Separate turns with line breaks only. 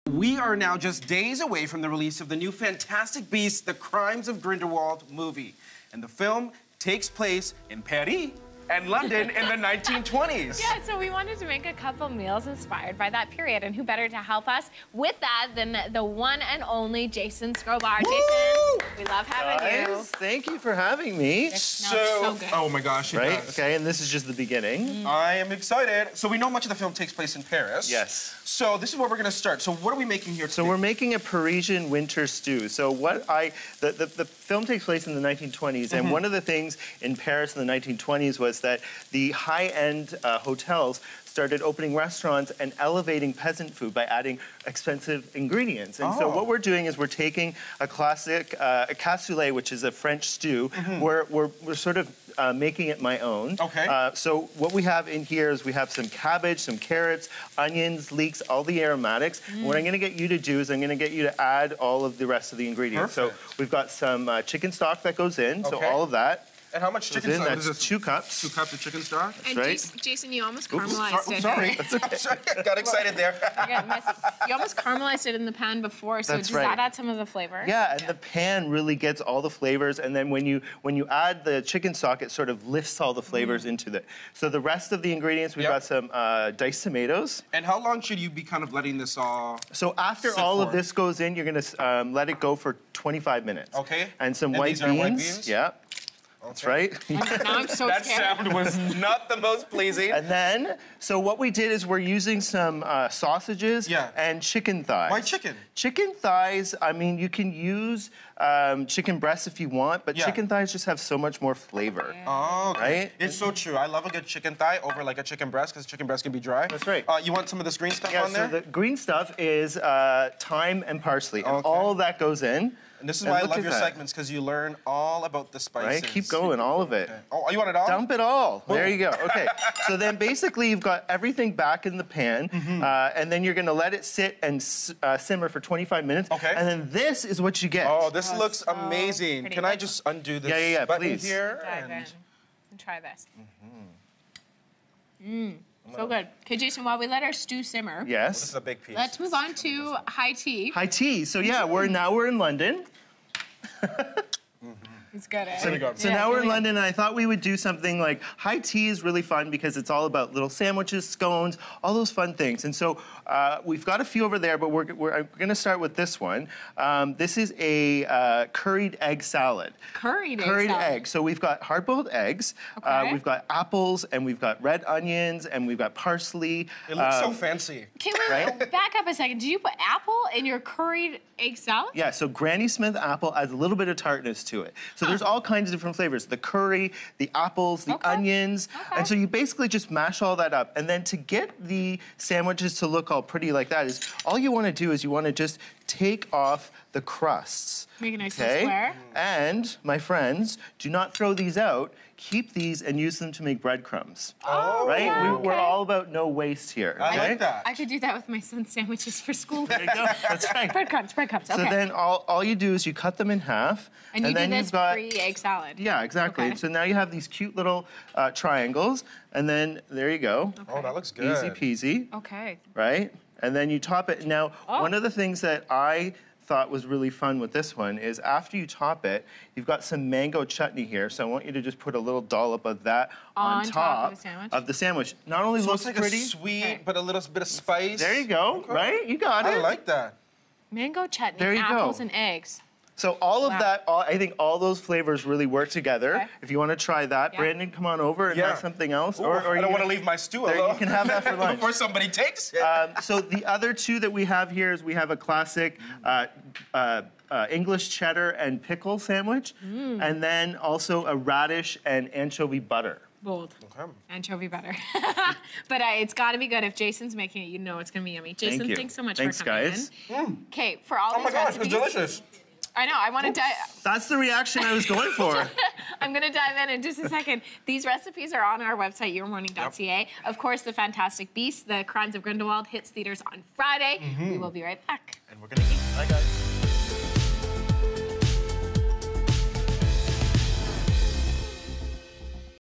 We are now just days away from the release of the new Fantastic Beasts: The Crimes of Grindelwald movie. And the film takes place in Paris and London in the 1920s.
Yeah, so we wanted to make a couple meals inspired by that period. And who better to help us with that than the one and only Jason Skrobar. Jason, we love having you.
Thank you for having me.
It smells so good.
Oh my gosh, it
Right?
does.
Okay, and this is just the beginning.
I am excited. So we know much of the film takes place in Paris.
Yes.
So this is where we're gonna start. So what are we making here today?
So we're making a Parisian winter stew. So the film takes place in the 1920s, and one of the things in Paris in the 1920s was that the high-end hotels started opening restaurants and elevating peasant food by adding expensive ingredients. And so what we're doing is we're taking a classic a cassoulet, which is a French stew. We're sort of making it my own.
Okay.
So what we have in here is we have some cabbage, some carrots, onions, leeks, all the aromatics. What I'm gonna get you to do is I'm gonna get you to add all of the rest of the ingredients.
Perfect.
So we've got some chicken stock that goes in, so
Okay.
all of that.
And how much chicken
goes in.
stock?
That's
Is this
2 cups.
2 cups of chicken stock?
And
right.
Jason, you almost caramelized it.
Sorry. Sorry. Got excited there.
You almost caramelized it in the pan before, so
That's
does
right.
that add some of the flavor?
Yeah, and the pan really gets all the flavors, and then when you add the chicken stock, it sort of lifts all the flavors into it. So the rest of the ingredients, we've got some diced tomatoes.
And how long should you be kind of letting this all?
So after
sit
all
for?
of this goes in, you're gonna let it go for 25 minutes.
Okay.
And some
And
white
these
beans.
are white beans?
Yeah. That's right.
Now I'm so
That
scared.
sound was not the most pleasing.
And then, so what we did is we're using some sausages and chicken thighs.
Why chicken?
Chicken thighs, I mean, you can use chicken breasts if you want, but chicken thighs just have so much more flavor.
Oh, okay.
Right?
It's so true. I love a good chicken thigh over like a chicken breast because chicken breast can be dry.
That's right.
You want some of this green stuff
Yeah,
on there?
so the green stuff is thyme and parsley, and
Okay.
all of that goes in.
And this is
And
why I
look
love
at
your
that.
segments because you learn all about the spices.
Right? Keep going, all of it.
Okay. Oh, you want it all?
Dump it all. There you go. Okay. So then basically you've got everything back in the pan, and then you're going to let it sit and simmer for 25 minutes.
Okay.
And then this is what you get.
Oh, this looks amazing.
pretty.
Can I just undo this
Yeah,
button
please.
here?
Dive in
And...
and try this. So good. Okay, Jason, while we let our stew simmer,
This
Yes.
is a big piece.
let's move on to high tea.
High tea. So yeah, we're in London.
It's good, eh?
So now we're in London, and I thought we would do something like high tea is really fun because it's all about little sandwiches, scones, all those fun things. And so we've got a few over there, but I'm going to start with this one. This is a curried egg salad.
Curried
Curried
salad.
egg. So we've got hard-boiled eggs,
Okay.
we've got apples, and we've got red onions, and we've got parsley.
It looks so fancy.
Okay, wait, back up a second. Did you put apple in your curried egg salad?
Yeah, so Granny Smith apple adds a little bit of tartness to it. So there's all kinds of different flavors. The curry, the apples, the onions. And so you basically just mash all that up. And then to get the sandwiches to look all pretty like that is, all you want to do is you want to just take off the crusts.
Make it nice and square.
And, my friends, do not throw these out. Keep these and use them to make breadcrumbs.
Oh,
Right?
yeah,
We're
okay.
all about no waste here.
I
okay?
like that.
I could do that with my son's sandwiches for school.
There you go. That's right.
Breadcrumbs, breadcrumbs. Okay.
So then all you do is you cut them in half.
and you
then
do this
you've got,
pre-egg salad.
Yeah, exactly.
Okay.
So now you have these cute little triangles, and then there you go.
Oh, that looks good.
Easy peasy,
Okay.
right? And then you top it. Now, one of the things that I thought was really fun with this one is after you top it, you've got some mango chutney here. So I want you to just put a little dollop of that on
top of the sandwich?
of the sandwich. Not only
So
looks
it's like
pretty.
a sweet, but a little bit of spice.
There you go,
Okay.
right? You got it.
I like that.
Mango chutney,
There you go.
apples, and eggs.
So all of
Wow.
that, I think all those flavors really work together.
Okay.
If you want to try that,
Yeah.
Brandon, come on over and have something else.
Ooh, I don't want to leave my stew
there,
alone.
you can have that for lunch.
Before somebody takes it.
So the other two that we have here is we have a classic English cheddar and pickle sandwich, and then also a radish and anchovy butter.
Bold.
Okay.
Anchovy butter. But it's got to be good. If Jason's making it, you know it's going to be yummy. Jason,
Thank you.
thanks so much
Thanks,
for coming
guys.
in. Okay, for all
Oh my
these
gosh,
recipes.
it's delicious.
I know, I want to dive...
That's the reaction I was going for.
I'm going to dive in just a second. These recipes are on our website, yourmorning.ca. Of course, The Fantastic Beasts, The Crimes of Grindelwald hits theaters on Friday. We will be right back.
And we're going to eat. Bye, guys.